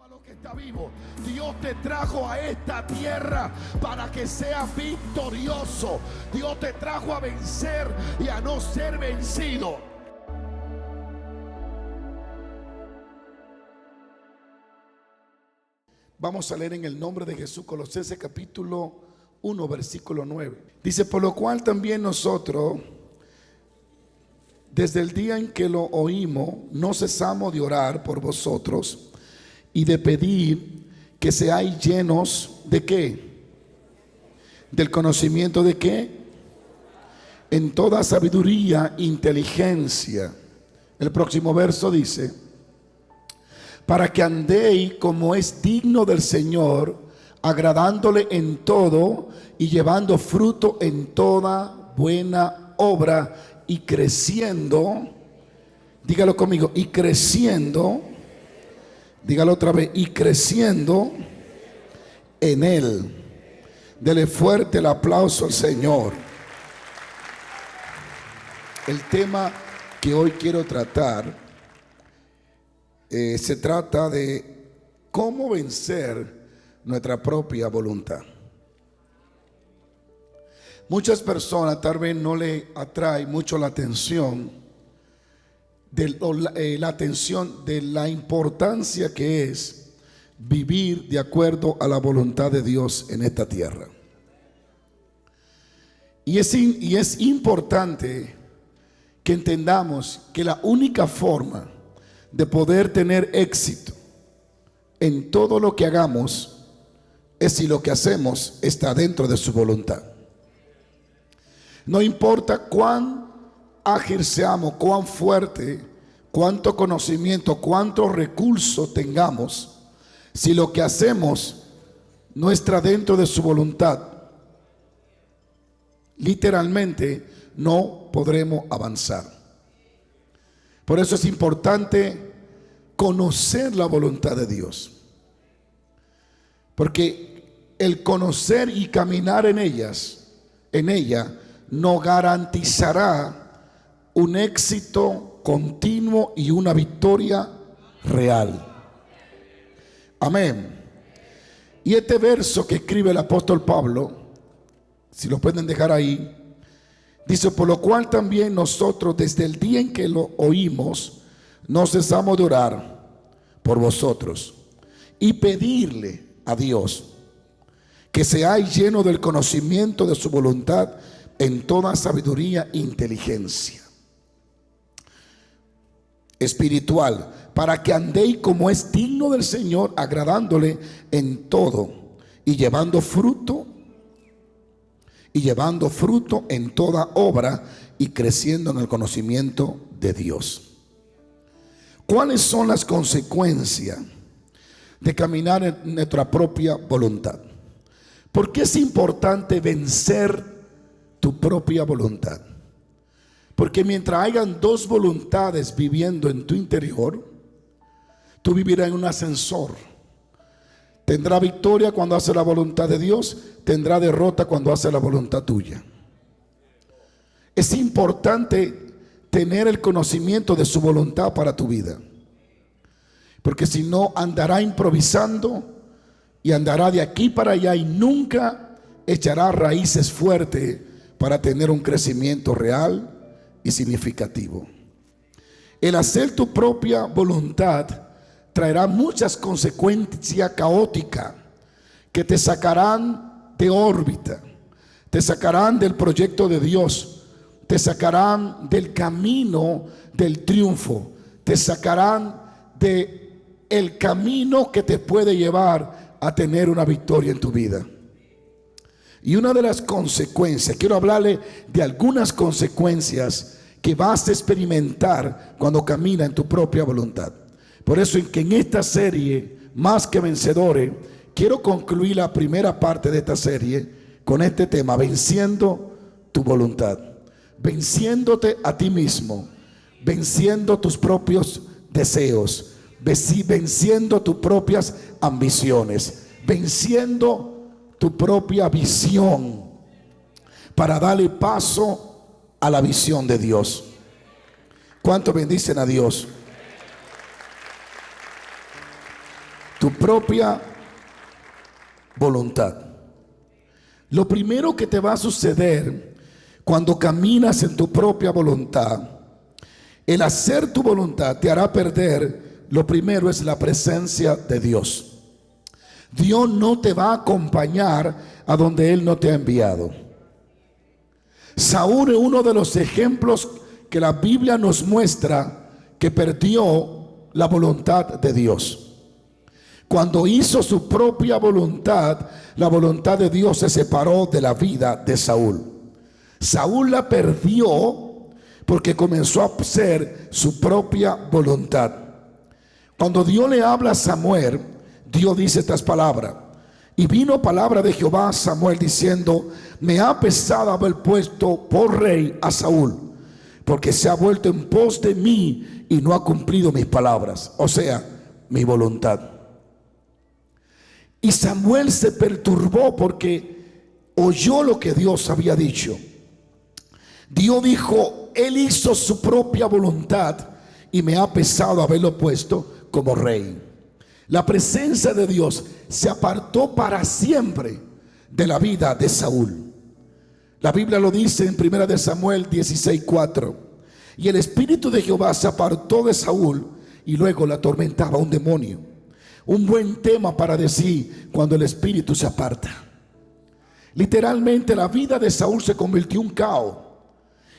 Lo que está vivo, Dios te trajo a esta tierra para que seas victorioso. Dios te trajo a vencer y a no ser vencido. Vamos a leer en el nombre de Jesús Colosenses capítulo 1 versículo 9. Dice: por lo cual también nosotros, desde el día en que lo oímos, no cesamos de orar por vosotros y de pedir que seáis llenos ¿de qué? Del conocimiento ¿de qué? En toda sabiduría, inteligencia. El próximo verso dice: para que andéis como es digno del Señor, agradándole en todo y llevando fruto en toda buena obra y creciendo, dígalo conmigo, y creciendo, dígalo otra vez, y creciendo en Él. Dele fuerte el aplauso al Señor. El tema que hoy quiero tratar se trata de cómo vencer nuestra propia voluntad. Muchas personas tal vez no le atrae mucho la atención de la importancia que es vivir de acuerdo a la voluntad de Dios en esta tierra. Y es importante que entendamos que la única forma de poder tener éxito en todo lo que hagamos es si lo que hacemos está dentro de su voluntad. No importa cuán ágil seamos, cuán fuerte, cuánto conocimiento, cuántos recursos tengamos, si lo que hacemos no está dentro de su voluntad, literalmente no podremos avanzar. Por eso es importante conocer la voluntad de Dios, porque el conocer y caminar en ella nos garantizará un éxito continuo y una victoria real. Amén. Y este verso que escribe el apóstol Pablo, si lo pueden dejar ahí, dice: por lo cual también nosotros, desde el día en que lo oímos, no cesamos de orar por vosotros y pedirle a Dios que seáis llenos del conocimiento de su voluntad en toda sabiduría e inteligencia espiritual, para que andéis como es digno del Señor, agradándole en todo y llevando fruto en toda obra y creciendo en el conocimiento de Dios. ¿Cuáles son las consecuencias de caminar en nuestra propia voluntad? ¿Por qué es importante vencer tu propia voluntad? Porque mientras hayan dos voluntades viviendo en tu interior, tú vivirás en un ascensor. Tendrá victoria cuando hace la voluntad de Dios, tendrá derrota cuando hace la voluntad tuya. Es importante tener el conocimiento de su voluntad para tu vida, porque si no, andará improvisando y andará de aquí para allá y nunca echará raíces fuertes para tener un crecimiento real y significativo. El hacer tu propia voluntad traerá muchas consecuencias caóticas que te sacarán de órbita, te sacarán del proyecto de Dios, te sacarán del camino del triunfo, te sacarán del camino que te puede llevar a tener una victoria en tu vida. Y una de las consecuencias, quiero hablarle de algunas consecuencias que vas a experimentar cuando caminas en tu propia voluntad. Por eso es que en esta serie, Más que Vencedores, quiero concluir la primera parte de esta serie con este tema: venciendo tu voluntad, venciéndote a ti mismo, venciendo tus propios deseos, venciendo tus propias ambiciones, venciendo tu propia visión para darle paso a la visión de Dios. ¿Cuántos bendicen a Dios? tu propia voluntad. Lo primero que te va a suceder cuando caminas en tu propia voluntad, el hacer tu voluntad te hará perder, lo primero es la presencia de Dios. Dios no te va a acompañar a donde Él no te ha enviado. Saúl es uno de los ejemplos que la Biblia nos muestra que perdió la voluntad de Dios. Cuando hizo su propia voluntad, la voluntad de Dios se separó de la vida de Saúl. Saúl la perdió porque comenzó a hacer su propia voluntad. Cuando Dios le habla a Samuel, Dios dice estas palabras: y vino palabra de Jehová a Samuel diciendo, me ha pesado haber puesto por rey a Saúl, porque se ha vuelto en pos de mí y no ha cumplido mis palabras, o sea, mi voluntad. Y Samuel se perturbó porque oyó lo que Dios había dicho. Dios dijo, él hizo su propia voluntad y me ha pesado haberlo puesto como rey. La presencia de Dios se apartó para siempre de la vida de Saúl. La Biblia lo dice en 1 de Samuel 16:4. Y el espíritu de Jehová se apartó de Saúl y luego le atormentaba un demonio. Un buen tema para decir cuando el espíritu se aparta. Literalmente la vida de Saúl se convirtió en un caos.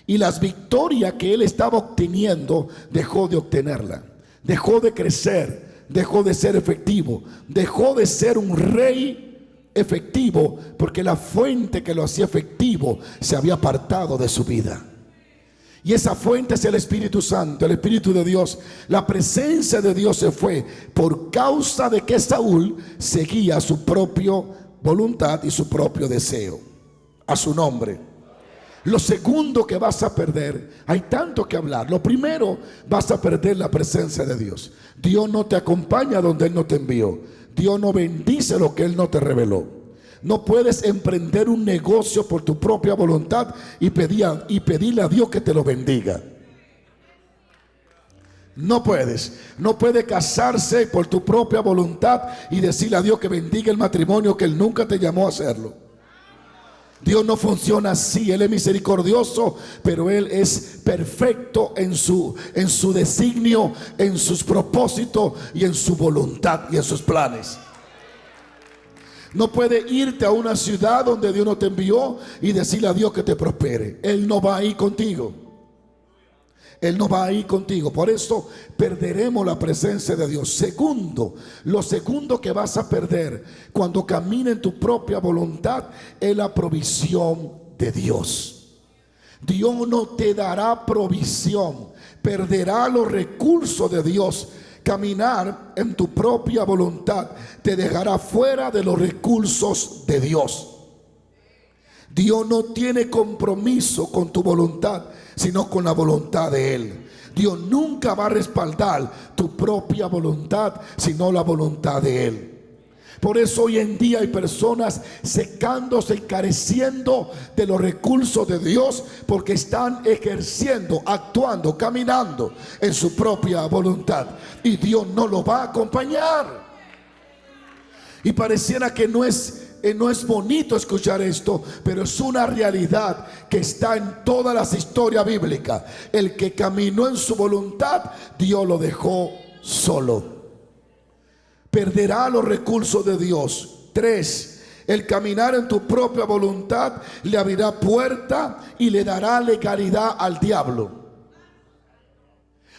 Y las victorias que él estaba obteniendo, dejó de obtenerla. Dejó de crecer, dejó de ser efectivo, dejó de ser un rey efectivo, porque la fuente que lo hacía efectivo se había apartado de su vida. Y esa fuente es el Espíritu Santo, el Espíritu de Dios. La presencia de Dios se fue por causa de que Saúl seguía su propia voluntad y su propio deseo. A su nombre. Lo segundo que vas a perder, hay tanto que hablar. Lo primero, vas a perder la presencia de Dios. Dios no te acompaña donde Él no te envió. Dios no bendice lo que Él no te reveló. No puedes emprender un negocio por tu propia voluntad y pedirle a Dios que te lo bendiga. No puedes. No puede casarse por tu propia voluntad y decirle a Dios que bendiga el matrimonio que Él nunca te llamó a hacerlo. Dios no funciona así. Él es misericordioso, pero Él es perfecto en su designio, en sus propósitos y en su voluntad y en sus planes. No puede irte a una ciudad donde Dios no te envió y decirle a Dios que te prospere. Él no va a ir contigo. Él no va a ir contigo. Por eso perderemos la presencia de Dios. Segundo, lo segundo que vas a perder cuando camina en tu propia voluntad es la provisión de Dios. Dios no te dará provisión. Perderá los recursos de Dios. Caminar en tu propia voluntad te dejará fuera de los recursos de Dios. Dios no tiene compromiso con tu voluntad, sino con la voluntad de Él. Dios nunca va a respaldar tu propia voluntad, sino la voluntad de Él. Por eso hoy en día hay personas secándose y careciendo de los recursos de Dios, porque están ejerciendo, actuando, caminando en su propia voluntad, y Dios no lo va a acompañar. Y pareciera que no es bonito escuchar esto, pero es una realidad que está en todas las historias bíblicas. El que caminó en su voluntad, Dios lo dejó solo. Perderá los recursos de Dios. 3. El caminar en tu propia voluntad le abrirá puerta y le dará legalidad al diablo.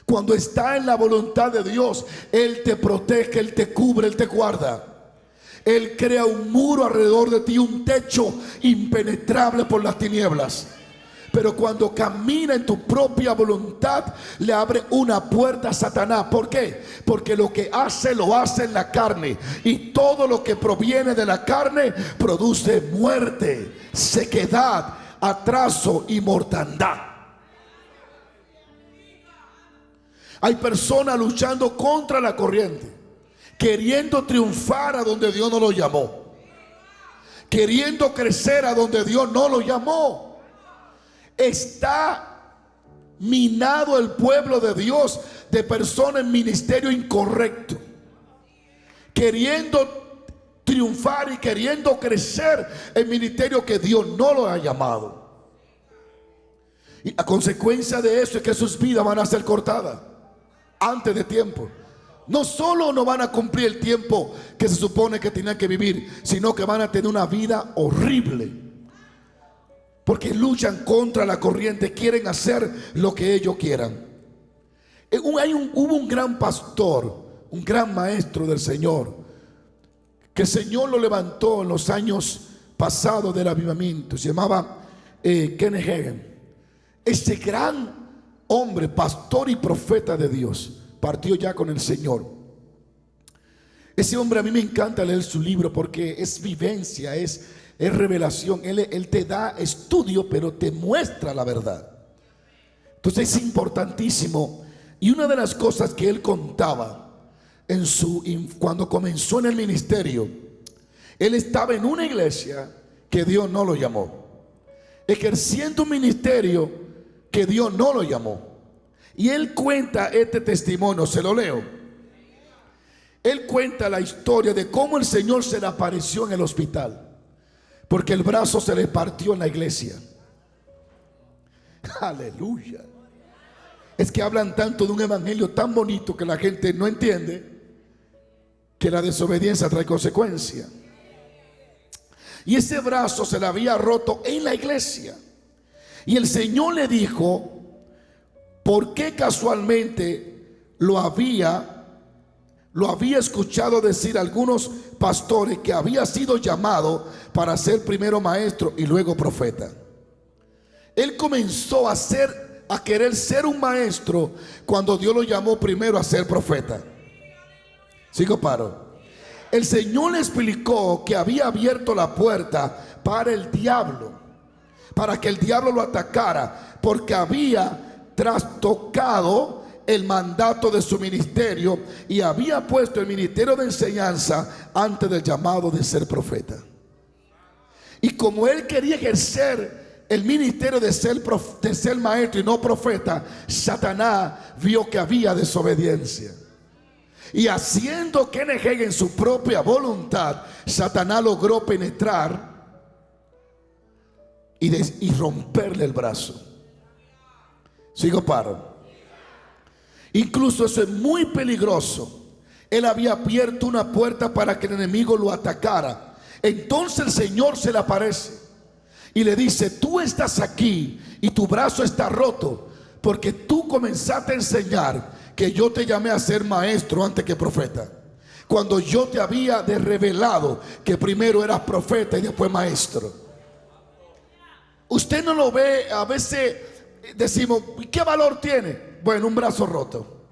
Cuando está en la voluntad de Dios, Él te protege, Él te cubre, Él te guarda. Él crea un muro alrededor de ti, un techo impenetrable por las tinieblas. Pero cuando camina en tu propia voluntad, le abre una puerta a Satanás. ¿Por qué? Porque lo que hace, lo hace en la carne. Y todo lo que proviene de la carne produce muerte, sequedad, atraso y mortandad. Hay personas luchando contra la corriente, queriendo triunfar a donde Dios no lo llamó, queriendo crecer a donde Dios no lo llamó. Está minado el pueblo de Dios de personas en ministerio incorrecto, queriendo triunfar y queriendo crecer en ministerio que Dios no lo ha llamado. Y a consecuencia de eso es que sus vidas van a ser cortadas antes de tiempo. No solo no van a cumplir el tiempo que se supone que tenían que vivir, sino que van a tener una vida horrible, porque luchan contra la corriente, quieren hacer lo que ellos quieran. Hubo un gran pastor, un gran maestro del Señor, que el Señor lo levantó en los años pasados del avivamiento. Se llamaba Kenneth Hagin. Ese gran hombre, pastor y profeta de Dios, partió ya con el Señor. Ese hombre, a mí me encanta leer su libro porque es vivencia, es revelación. Él te da estudio, pero te muestra la verdad. Entonces es importantísimo. Y una de las cosas que él contaba cuando comenzó en el ministerio, él estaba en una iglesia que Dios no lo llamó, ejerciendo un ministerio que Dios no lo llamó. Y él cuenta este testimonio, se lo leo. Él cuenta la historia de cómo el Señor se le apareció en el hospital, porque el brazo se le partió en la iglesia. Aleluya. Es que hablan tanto de un evangelio tan bonito que la gente no entiende que la desobediencia trae consecuencias. Y ese brazo se le había roto en la iglesia. Y el Señor le dijo por qué casualmente lo había escuchado decir algunos pastores que había sido llamado para ser primero maestro y luego profeta. Él comenzó a querer ser un maestro cuando Dios lo llamó primero a ser profeta. Sigo paro. El Señor le explicó que había abierto la puerta para el diablo, para que el diablo lo atacara, porque había trastocado el mandato de su ministerio y había puesto el ministerio de enseñanza antes del llamado de ser profeta. Y como él quería ejercer el ministerio de ser maestro y no profeta, Satanás vio que había desobediencia. Y haciendo Kenneth Hagin en su propia voluntad, Satanás logró penetrar y romperle el brazo. Sigo paro. Incluso eso es muy peligroso. Él había abierto una puerta para que el enemigo lo atacara. Entonces el Señor se le aparece y le dice: tú estás aquí y tu brazo está roto porque tú comenzaste a enseñar que yo te llamé a ser maestro antes que profeta, cuando yo te había revelado que primero eras profeta y después maestro. Usted no lo ve. A veces decimos: ¿qué valor tiene? Bueno, un brazo roto.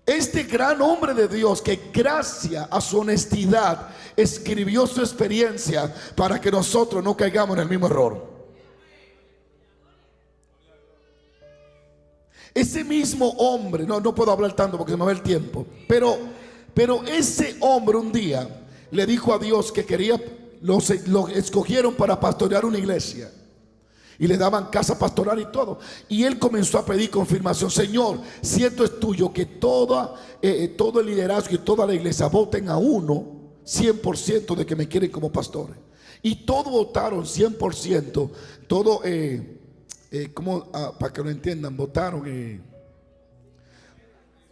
Este gran hombre de Dios, que gracias a su honestidad escribió su experiencia para que nosotros no caigamos en el mismo error. Ese mismo hombre, no puedo hablar tanto porque se me va el tiempo, pero ese hombre un día le dijo a Dios que quería, lo escogieron para pastorear una iglesia y le daban casa pastoral y todo, y él comenzó a pedir confirmación: Señor, si esto es tuyo, que todo el liderazgo y toda la iglesia voten a uno 100% de que me quieren como pastores. Y todos votaron 100%, todo para que lo entiendan, votaron,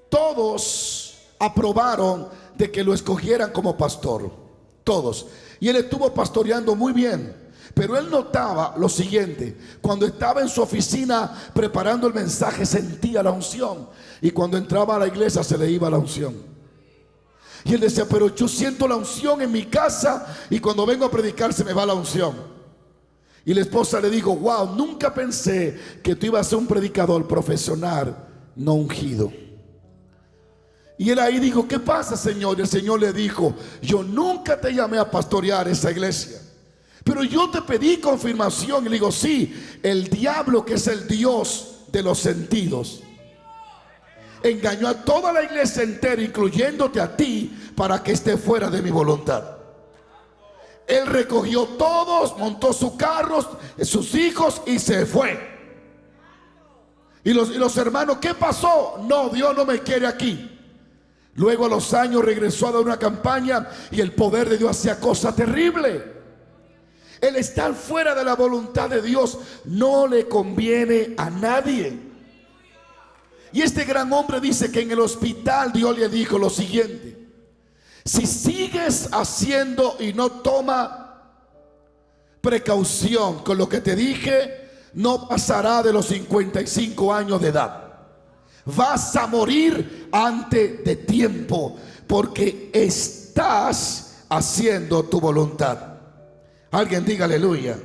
todos aprobaron de que lo escogieran como pastor, todos. Y él estuvo pastoreando muy bien, pero él notaba lo siguiente: cuando estaba en su oficina preparando el mensaje sentía la unción, y cuando entraba a la iglesia se le iba la unción. Y él decía: pero yo siento la unción en mi casa y cuando vengo a predicar se me va la unción. Y la esposa le dijo: wow, nunca pensé que tú ibas a ser un predicador profesional, no ungido. Y él ahí dijo: ¿qué pasa, Señor? Y el Señor le dijo: yo nunca te llamé a pastorear esa iglesia, pero yo te pedí confirmación. Y le digo: sí, el diablo, que es el Dios de los sentidos, engañó a toda la iglesia entera, incluyéndote a ti, para que esté fuera de mi voluntad. Él recogió todos, montó sus carros, sus hijos y se fue. Y los hermanos: ¿qué pasó? No, Dios no me quiere aquí. Luego a los años regresó a dar una campaña y el poder de Dios hacía cosa terrible. El estar fuera de la voluntad de Dios no le conviene a nadie. Y este gran hombre dice que en el hospital Dios le dijo lo siguiente: si sigues haciendo y no toma precaución con lo que te dije, no pasará de los 55 años de edad. Vas a morir antes de tiempo porque estás haciendo tu voluntad. Alguien diga aleluya.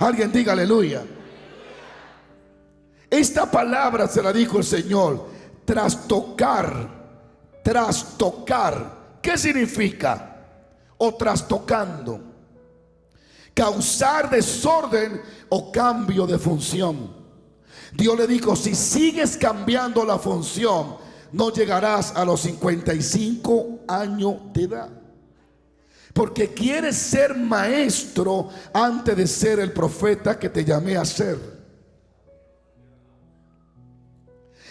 Alguien diga aleluya. Esta palabra se la dijo el Señor: trastocar. Trastocar. ¿Qué significa? O trastocando. Causar desorden o cambio de función. Dios le dijo: si sigues cambiando la función, no llegarás a los 55 años de edad. Porque quieres ser maestro antes de ser el profeta que te llamé a ser.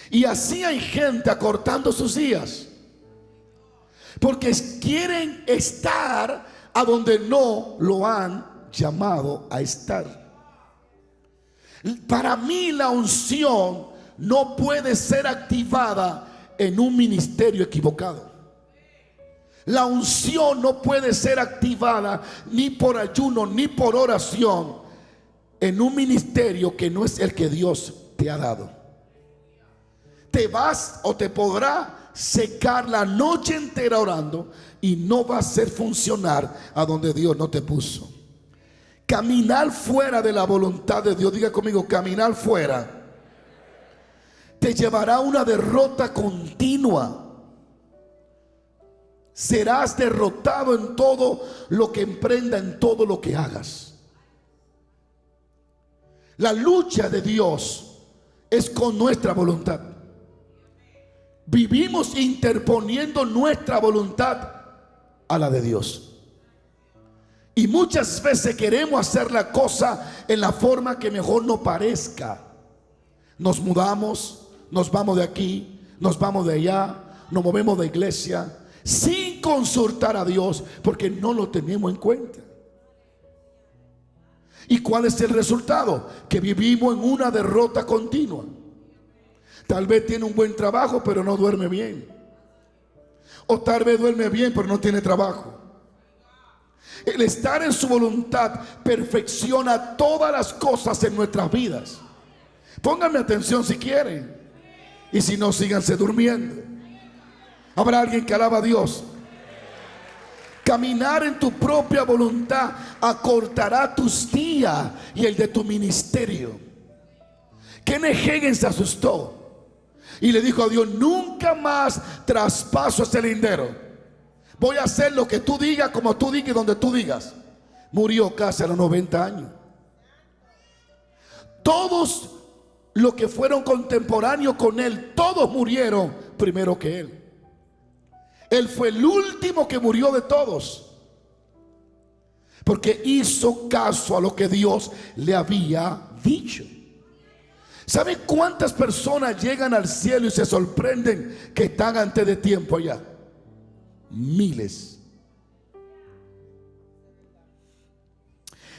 Y así hay gente acortando sus días, porque quieren estar a donde no lo han llamado a estar. Para mí la unción no puede ser activada en un ministerio equivocado. La unción no puede ser activada ni por ayuno ni por oración en un ministerio que no es el que Dios te ha dado. Te vas o te podrá secar la noche entera orando y no va a ser funcionar a donde Dios no te puso. Caminar fuera de la voluntad de Dios, diga conmigo, caminar fuera, te llevará a una derrota continua. Serás derrotado en todo lo que emprenda, en todo lo que hagas. La lucha de Dios es con nuestra voluntad. Vivimos interponiendo nuestra voluntad a la de Dios. Y muchas veces queremos hacer la cosa en la forma que mejor nos parezca. Nos mudamos, nos vamos de aquí, nos vamos de allá, nos movemos de iglesia sin consultar a Dios, porque no lo tenemos en cuenta. ¿Y cuál es el resultado? Que vivimos en una derrota continua. Tal vez tiene un buen trabajo, pero no duerme bien. O tal vez duerme bien, pero no tiene trabajo. El estar en su voluntad perfecciona todas las cosas en nuestras vidas. Pónganme atención si quieren. Y si no, síganse durmiendo. Habrá alguien que alaba a Dios. Caminar en tu propia voluntad acortará tus días y el de tu ministerio. Kenneth Hagin se asustó y le dijo a Dios: nunca más traspaso ese lindero. Voy a hacer lo que tú digas, como tú digas y donde tú digas. Murió casi a los 90 años. Todos los que fueron contemporáneos con él, todos murieron primero que él. Él fue el último que murió de todos, porque hizo caso a lo que Dios le había dicho. ¿Sabe cuántas personas llegan al cielo y se sorprenden que están antes de tiempo allá? Miles.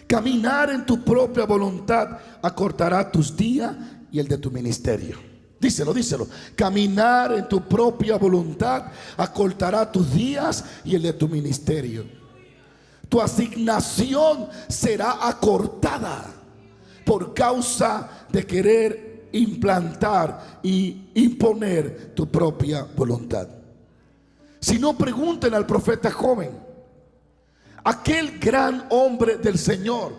Caminar en tu propia voluntad acortará tus días y el de tu ministerio. Díselo, díselo. Caminar en tu propia voluntad acortará tus días y el de tu ministerio. Tu asignación será acortada por causa de querer implantar y imponer tu propia voluntad. Si no, pregunten al profeta joven, aquel gran hombre del Señor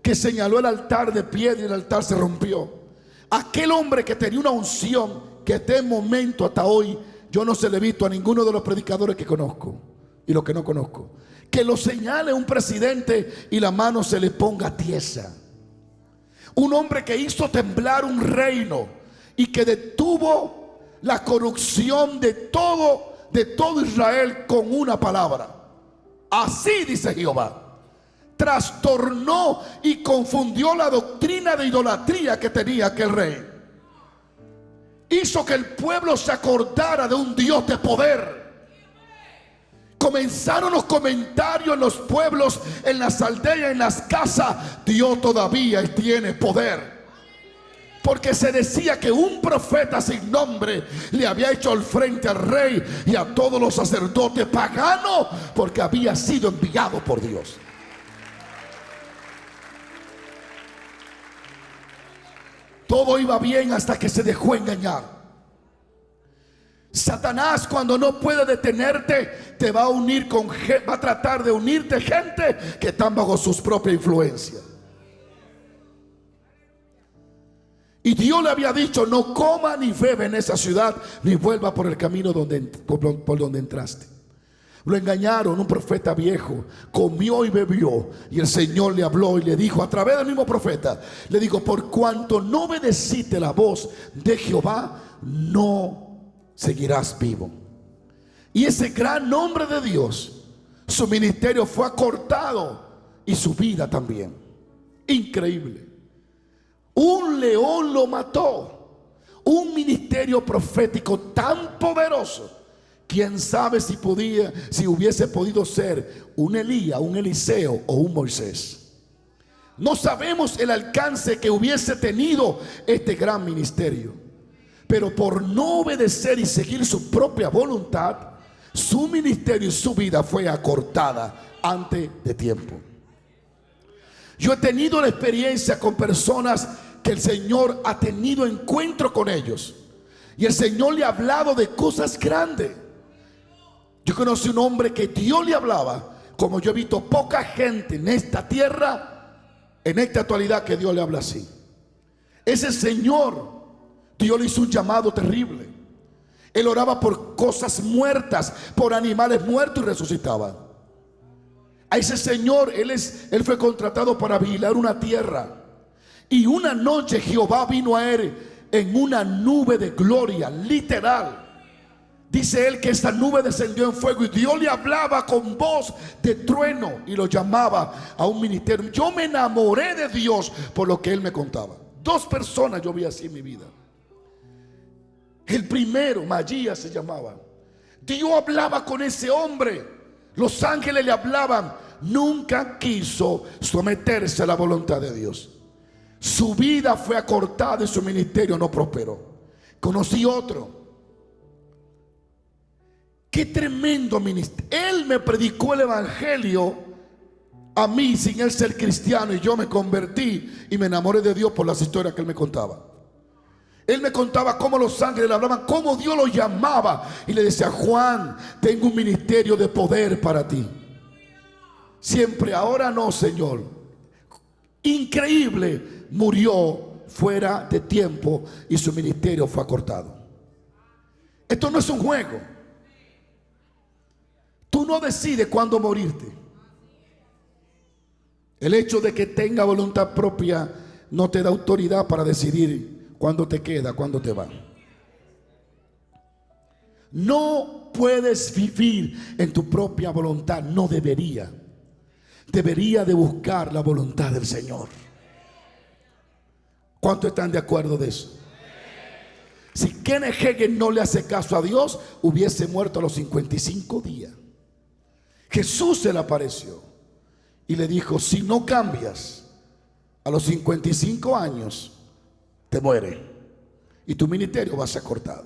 que señaló el altar de piedra y el altar se rompió. Aquel hombre que tenía una unción que de momento hasta hoy yo no se le he visto a ninguno de los predicadores que conozco y los que no conozco, que lo señale un presidente y la mano se le ponga tiesa. Un hombre que hizo temblar un reino y que detuvo la corrupción de todo Israel con una palabra. Así dice Jehová. Trastornó y confundió la doctrina de idolatría que tenía aquel rey. hizo que el pueblo se acordara de un Dios de poder. Comenzaron los comentarios en los pueblos, en las aldeas, en las casas: Dios todavía tiene poder. Porque se decía que un profeta sin nombre le había hecho el frente al rey y a todos los sacerdotes paganos, porque había sido enviado por Dios. Todo iba bien hasta que se dejó engañar. Satanás, cuando no puede detenerte, te va a unir con va a tratar de unirte gente que están bajo sus propias influencias. Y Dios le había dicho: no coma ni bebe en esa ciudad, ni vuelva por el camino por donde entraste. Lo engañaron. Un profeta viejo comió y bebió, y el Señor le habló y le dijo a través del mismo profeta, le dijo: por cuanto no obedeciste la voz de Jehová, no seguirás vivo. Y ese gran hombre de Dios, su ministerio fue acortado y su vida también. Increíble. Un león lo mató. Un ministerio profético tan poderoso. Quién sabe si hubiese podido ser un Elías, un Eliseo o un Moisés. No sabemos el alcance que hubiese tenido este gran ministerio, pero por no obedecer y seguir su propia voluntad, su ministerio y su vida fue acortada antes de tiempo. Yo he tenido la experiencia con personas que el Señor ha tenido encuentro con ellos, y el Señor le ha hablado de cosas grandes. Yo conocí un hombre que Dios le hablaba como yo he visto poca gente en esta tierra, en esta actualidad, que Dios le habla así. Ese señor, Dios le hizo un llamado terrible. Él oraba por cosas muertas, por animales muertos, y resucitaba. A ese señor, él fue contratado para vigilar una tierra. Y una noche Jehová vino a él en una nube de gloria, literal. Dice él que esta nube descendió en fuego, y Dios le hablaba con voz de trueno y lo llamaba a un ministerio. Yo me enamoré de Dios por lo que él me contaba. 2 personas yo vi así en mi vida. El primero, Matías se llamaba. Dios hablaba con ese hombre. Los ángeles le hablaban. Nunca quiso someterse a la voluntad de Dios. Su vida fue acortada y su ministerio no prosperó. Conocí otro. Qué tremendo ministerio. Él me predicó el evangelio a mí sin él ser cristiano, y yo me convertí y me enamoré de Dios por las historias que él me contaba. Él me contaba cómo los ángeles le hablaban, cómo Dios lo llamaba y le decía: Juan, tengo un ministerio de poder para ti. Siempre, ahora no, Señor. Increíble. Murió fuera de tiempo y su ministerio fue acortado. Esto no es un juego. Tú no decides cuándo morirte. El hecho de que tenga voluntad propia no te da autoridad para decidir cuándo te queda, cuándo te va. No puedes vivir en tu propia voluntad. No debería. Debería de buscar la voluntad del Señor. ¿Cuántos están de acuerdo de eso? Si Kenneth Hagin no le hace caso a Dios, hubiese muerto a los 55 días. Jesús se le apareció y le dijo: si no cambias, a los 55 años te muere y tu ministerio va a ser cortado.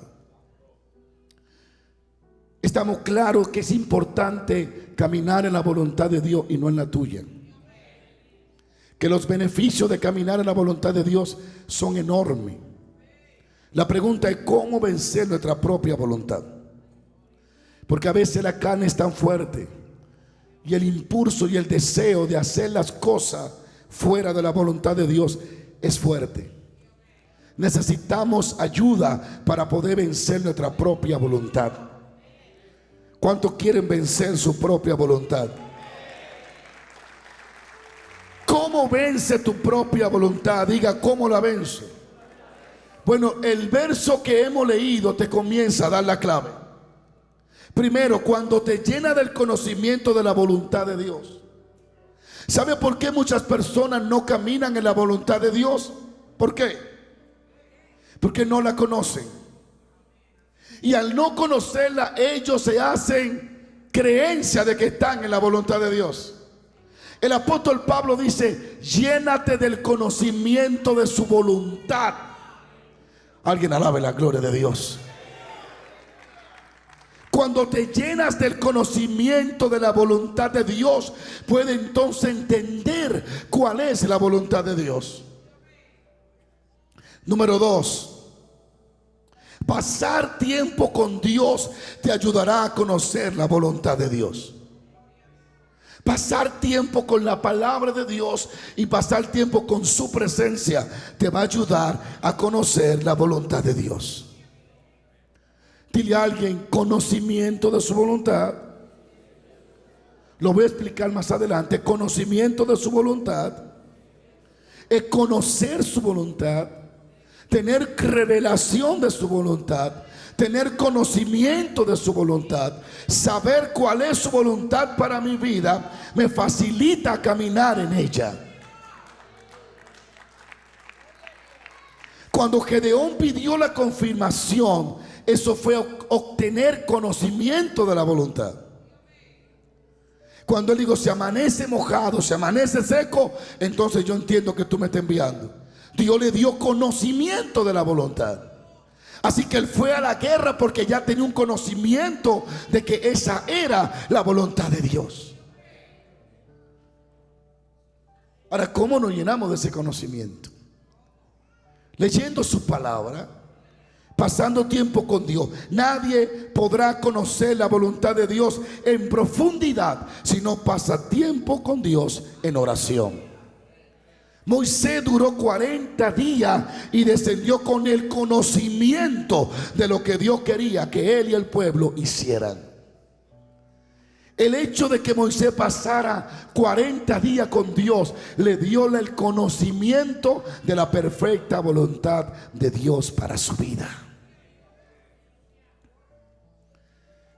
Estamos claros que es importante caminar en la voluntad de Dios y no en la tuya. Que los beneficios de caminar en la voluntad de Dios son enormes. La pregunta es cómo vencer nuestra propia voluntad. Porque a veces la carne es tan fuerte y el impulso y el deseo de hacer las cosas fuera de la voluntad de Dios es fuerte. Necesitamos ayuda para poder vencer nuestra propia voluntad. ¿Cuántos quieren vencer su propia voluntad? ¿Cómo vence tu propia voluntad? Diga, ¿cómo la venzo? Bueno, el verso que hemos leído te comienza a dar la clave. Primero, cuando te llena del conocimiento de la voluntad de Dios. ¿Sabe por qué muchas personas no caminan en la voluntad de Dios? ¿Por qué? Porque no la conocen. Y al no conocerla, ellos se hacen creencia de que están en la voluntad de Dios. El apóstol Pablo dice: llénate del conocimiento de su voluntad. Alguien alabe la gloria de Dios. Cuando te llenas del conocimiento de la voluntad de Dios, puedes entonces entender cuál es la voluntad de Dios. Número 2. Pasar tiempo con Dios te ayudará a conocer la voluntad de Dios. Pasar tiempo con la palabra de Dios y pasar tiempo con su presencia te va a ayudar a conocer la voluntad de Dios. Dile a alguien: conocimiento de su voluntad. Lo voy a explicar más adelante. Conocimiento de su voluntad es conocer su voluntad, tener revelación de su voluntad, tener conocimiento de su voluntad, saber cuál es su voluntad para mi vida, me facilita caminar en ella. Cuando Gedeón pidió la confirmación, eso fue obtener conocimiento de la voluntad. Cuando él dijo: se amanece mojado, se amanece seco, entonces yo entiendo que tú me estás enviando. Dios le dio conocimiento de la voluntad. Así que él fue a la guerra porque ya tenía un conocimiento de que esa era la voluntad de Dios. Ahora, ¿cómo nos llenamos de ese conocimiento? Leyendo su palabra, pasando tiempo con Dios. Nadie podrá conocer la voluntad de Dios en profundidad si no pasa tiempo con Dios en oración. Moisés duró 40 días y descendió con el conocimiento de lo que Dios quería que él y el pueblo hicieran. El hecho de que Moisés pasara 40 días con Dios le dio el conocimiento de la perfecta voluntad de Dios para su vida.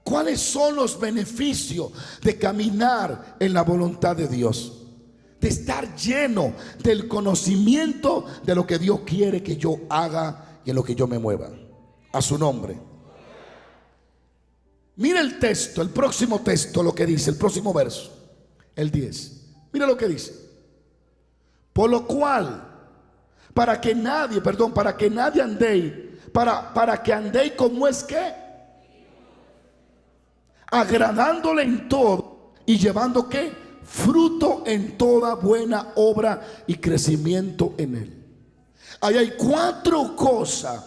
¿Cuáles son los beneficios de caminar en la voluntad de Dios? De estar lleno del conocimiento de lo que Dios quiere que yo haga y en lo que yo me mueva. A su nombre. Mira el texto, el próximo texto, lo que dice, el próximo verso, el 10. Mira lo que dice. Por lo cual, para que nadie andéis, para que andéis como es que, agradándole en todo y llevando ¿qué? Fruto en toda buena obra y crecimiento en él. Ahí hay 4 cosas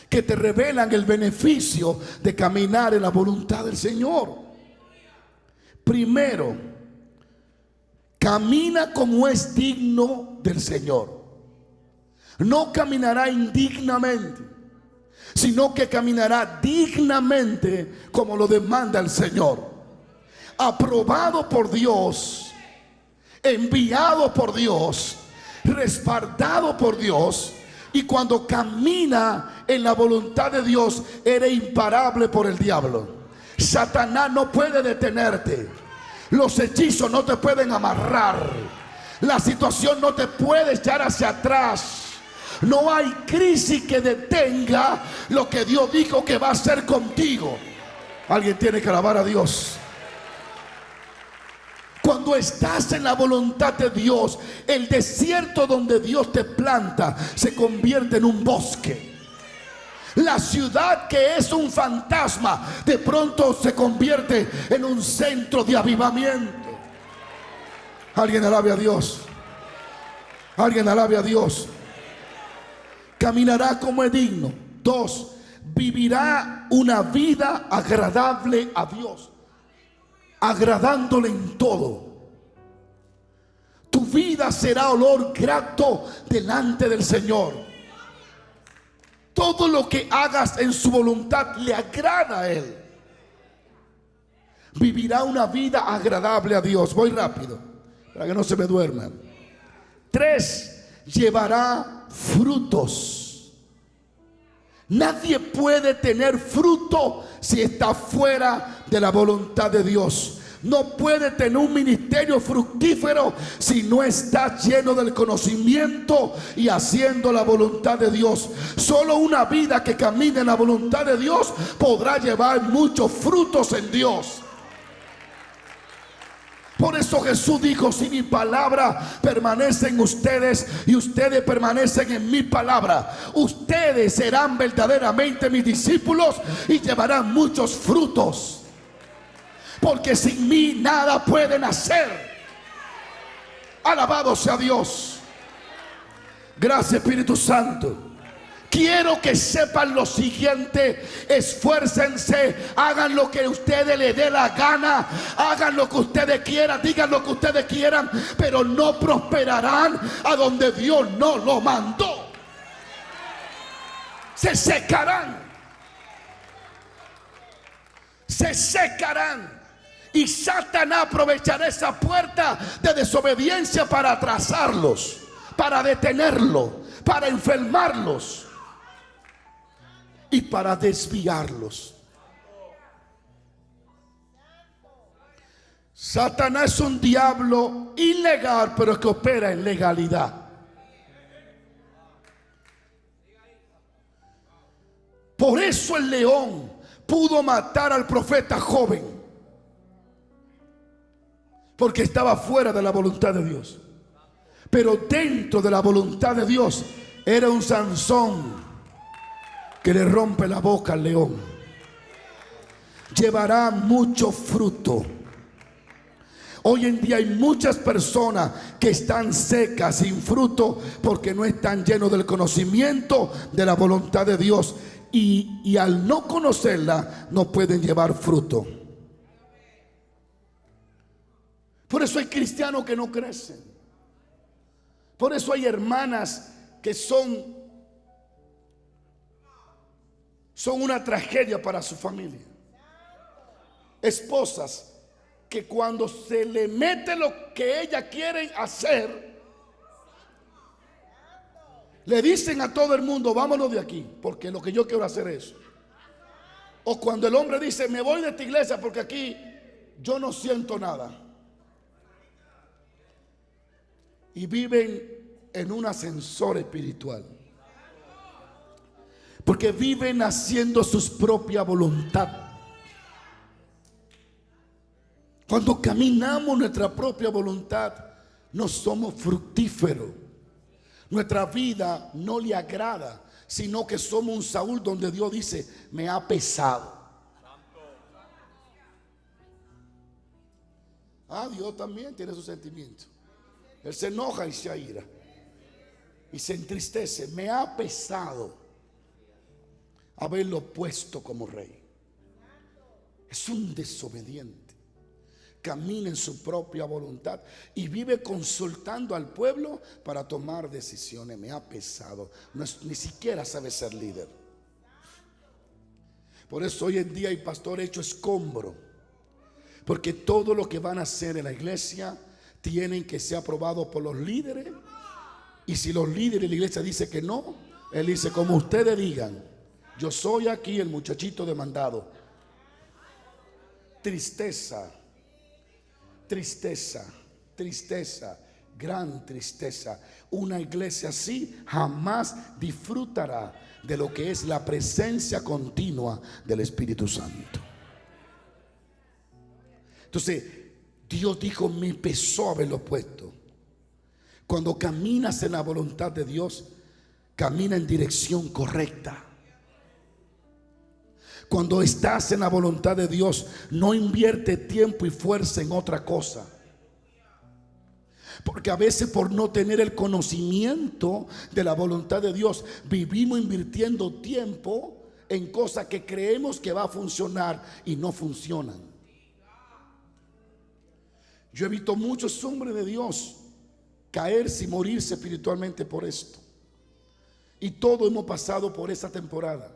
que te revelan el beneficio de caminar en la voluntad del Señor. Primero, camina como es digno del Señor. No caminará indignamente, sino que caminará dignamente como lo demanda el Señor. Aprobado por Dios, enviado por Dios, respaldado por Dios. Y cuando camina en la voluntad de Dios, eres imparable por el diablo. Satanás no puede detenerte. Los hechizos no te pueden amarrar. La situación no te puede echar hacia atrás. No hay crisis que detenga lo que Dios dijo que va a hacer contigo. Alguien tiene que alabar a Dios. Cuando estás en la voluntad de Dios, el desierto donde Dios te planta se convierte en un bosque. La ciudad que es un fantasma de pronto se convierte en un centro de avivamiento. Alguien alabe a Dios. Alguien alabe a Dios. Caminará como es digno. 2, vivirá una vida agradable a Dios, agradándole en todo. Tu vida será olor grato delante del Señor. Todo lo que hagas en su voluntad le agrada a Él. Vivirá una vida agradable a Dios. Voy rápido para que no se me duerman. 3, llevará frutos. Nadie puede tener fruto si está fuera de la voluntad de Dios. no puede tener un ministerio fructífero si no está lleno del conocimiento y haciendo la voluntad de Dios. Solo una vida que camine en la voluntad de Dios podrá llevar muchos frutos en Dios. Por eso Jesús dijo: si mi palabra permanece en ustedes y ustedes permanecen en mi palabra, ustedes serán verdaderamente mis discípulos y llevarán muchos frutos. Porque sin mí nada pueden hacer. Alabado sea Dios. Gracias, Espíritu Santo. Quiero que sepan lo siguiente: esfuércense, hagan lo que a ustedes les dé la gana, hagan lo que ustedes quieran, digan lo que ustedes quieran, pero no prosperarán a donde Dios no lo mandó. Se secarán. Se secarán. Y Satanás aprovechará esa puerta de desobediencia para atrasarlos, para detenerlos, para enfermarlos y para desviarlos. Satanás es un diablo ilegal, pero que opera en legalidad. Por eso el león pudo matar al profeta joven, porque estaba fuera de la voluntad de Dios. Pero dentro de la voluntad de Dios era un Sansón que le rompe la boca al león. Llevará mucho fruto. Hoy en día hay muchas personas que están secas, sin fruto, porque no están llenos del conocimiento de la voluntad de Dios. Y al no conocerla, no pueden llevar fruto. Por eso hay cristianos que no crecen. Por eso hay hermanas que son una tragedia para su familia. Esposas que cuando se le mete lo que ellas quieren hacer, le dicen a todo el mundo: vámonos de aquí, porque lo que yo quiero hacer es. O cuando el hombre dice: me voy de esta iglesia porque aquí yo no siento nada. Y viven en un ascensor espiritual, porque viven haciendo su propia voluntad. Cuando caminamos nuestra propia voluntad, no somos fructíferos. Nuestra vida no le agrada, sino que somos un Saúl donde Dios dice: me ha pesado. Dios también tiene sus sentimientos. Él se enoja y se aira y se entristece. Me ha pesado haberlo puesto como rey. Es un desobediente. Camina en su propia voluntad y vive consultando al pueblo para tomar decisiones. Me ha pesado. Ni siquiera sabe ser líder. Por eso hoy en día hay pastor hecho escombro, porque todo lo que van a hacer en la iglesia tienen que ser aprobados por los líderes. Y si los líderes de la iglesia dicen que no, él dice: como ustedes digan, yo soy aquí el muchachito demandado. Tristeza, tristeza, tristeza, gran tristeza. Una iglesia así jamás disfrutará de lo que es la presencia continua del Espíritu Santo. Entonces Dios dijo: me pesó haberlo puesto. Cuando caminas en la voluntad de Dios, camina en dirección correcta. Cuando estás en la voluntad de Dios, no invierte tiempo y fuerza en otra cosa. Porque a veces, por no tener el conocimiento de la voluntad de Dios, vivimos invirtiendo tiempo en cosas que creemos que va a funcionar y no funcionan. Yo he visto muchos hombres de Dios caerse y morirse espiritualmente por esto. Y todos hemos pasado por esa temporada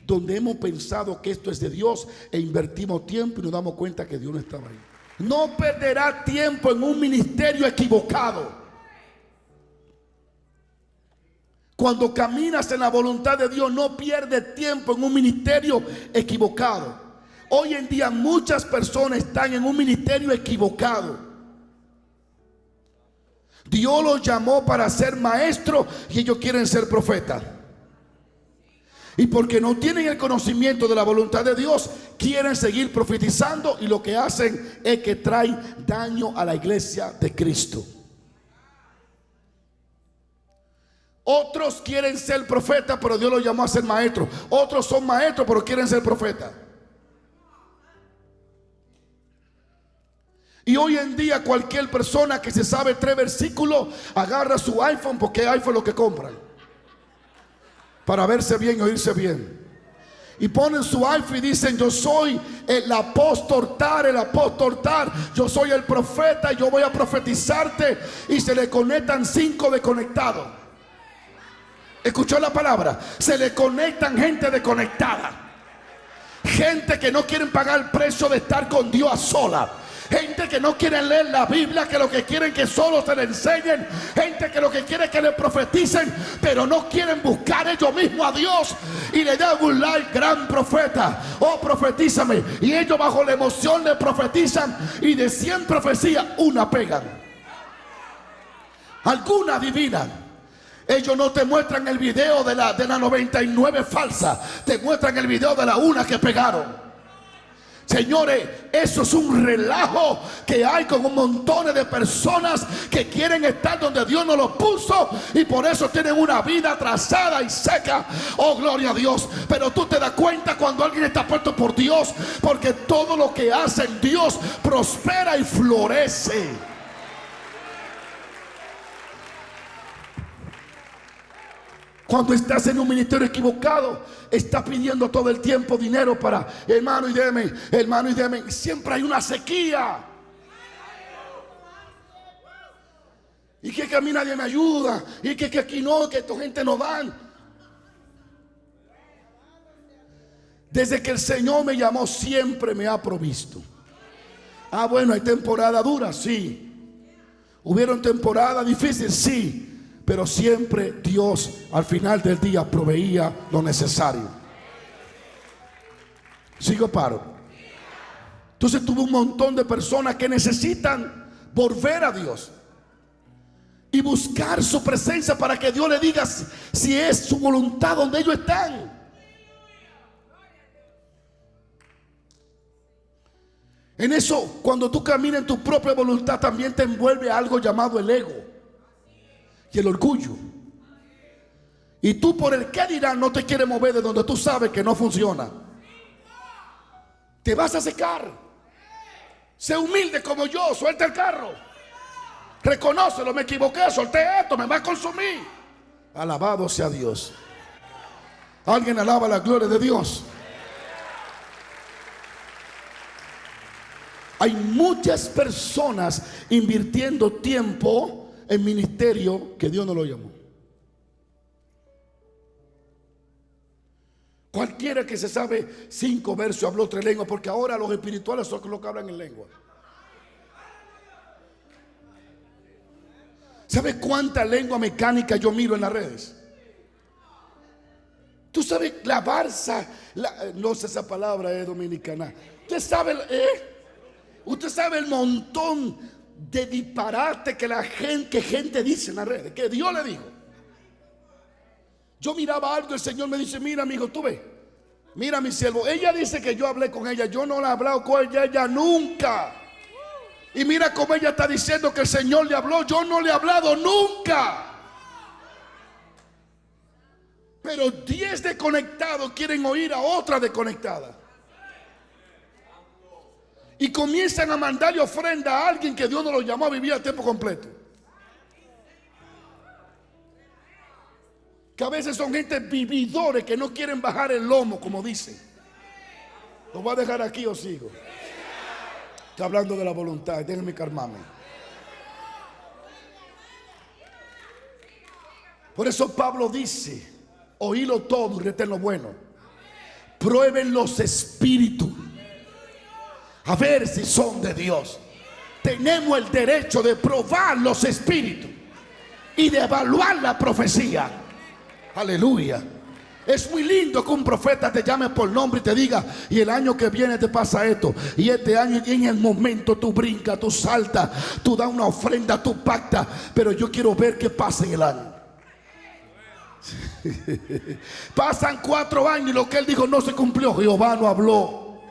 donde hemos pensado que esto es de Dios e invertimos tiempo y nos damos cuenta que Dios no estaba ahí. No perderá tiempo en un ministerio equivocado. Cuando caminas en la voluntad de Dios, no pierdes tiempo en un ministerio equivocado. Hoy en día muchas personas están en un ministerio equivocado. Dios los llamó para ser maestros y ellos quieren ser profetas. Y porque no tienen el conocimiento de la voluntad de Dios, quieren seguir profetizando, y lo que hacen es que traen daño a la iglesia de Cristo. Otros quieren ser profetas, pero Dios los llamó a ser maestros. Otros son maestros, pero quieren ser profetas. Y hoy en día cualquier persona que se sabe 3 versículos agarra su iPhone, porque iPhone es lo que compran, para verse bien y oírse bien. Y ponen su iPhone y dicen: yo soy el apóstol tal, yo soy el profeta, yo voy a profetizarte. Y se le conectan 5 desconectados. ¿Escuchó la palabra? Se le conectan gente desconectada. Gente que no quieren pagar el precio de estar con Dios a solas. Gente que no quiere leer la Biblia, que lo que quieren que solo se le enseñen. Gente que lo que quiere es que le profeticen, pero no quieren buscar ellos mismos a Dios. Y le dan un like: gran profeta, oh profetízame. Y ellos bajo la emoción le profetizan, y de 100 profecías, una pegan, alguna adivinan. Ellos no te muestran el video de la 99 falsa, te muestran el video de la una que pegaron. Señores, eso es un relajo que hay con un montón de personas que quieren estar donde Dios no los puso, y por eso tienen una vida atrasada y seca. Oh, gloria a Dios. Pero tú te das cuenta cuando alguien está puesto por Dios, porque todo lo que hace en Dios prospera y florece. Cuando estás en un ministerio equivocado, estás pidiendo todo el tiempo dinero para hermano y deme, hermano y deme. Y siempre hay una sequía. Y que a mí nadie me ayuda. Y que aquí no, que esta gente no dan. Desde que el Señor me llamó, siempre me ha provisto. Ah, bueno, hay temporada dura, sí. Hubieron temporadas difíciles, sí. Pero siempre Dios al final del día proveía lo necesario. Sigo, paro. Entonces tuve un montón de personas que necesitan volver a Dios y buscar su presencia, para que Dios le diga si es su voluntad donde ellos están. En eso, cuando tú caminas en tu propia voluntad, también te envuelve algo llamado el ego y el orgullo. Y tú, por el qué dirán, no te quieres mover de donde tú sabes que no funciona. Te vas a secar. Sé humilde como yo, suelta el carro. Reconócelo: me equivoqué, solté esto, me va a consumir. Alabado sea Dios. ¿Alguien alaba la gloria de Dios? Hay muchas personas invirtiendo tiempo en ministerio que Dios no lo llamó. Cualquiera que se sabe 5 versos, habló 3 lenguas, porque ahora los espirituales son los que hablan en lengua. ¿Sabe cuánta lengua mecánica yo miro en las redes? Tú sabes, la Barça, no sé, esa palabra es dominicana. Usted sabe el montón de disparate que gente dice en las redes, que Dios le dijo. Yo miraba algo, el Señor me dice: mira, amigo, tú ves, mira, mi siervo, ella dice que yo hablé con ella, yo no la he hablado con ella nunca. Y mira cómo ella está diciendo que el Señor le habló, yo no le he hablado nunca. Pero 10 desconectados quieren oír a otra desconectada. Y comienzan a mandarle ofrenda a alguien que Dios no lo llamó a vivir a tiempo completo. Que a veces son gente vividores que no quieren bajar el lomo, como dicen. ¿Lo voy a dejar aquí o sigo? Estoy hablando de la voluntad, déjenme calmarme. Por eso Pablo dice: oílo todo y retén lo bueno. Prueben los espíritus, a ver si son de Dios. Tenemos el derecho de probar los espíritus y de evaluar la profecía. Aleluya. Es muy lindo que un profeta te llame por nombre y te diga: y el año que viene te pasa esto, y este año, y en el momento tú brincas, tú saltas, tú das una ofrenda, tú pactas. Pero yo quiero ver qué pasa en el año. Pasan 4 años y lo que él dijo no se cumplió. Jehová no habló.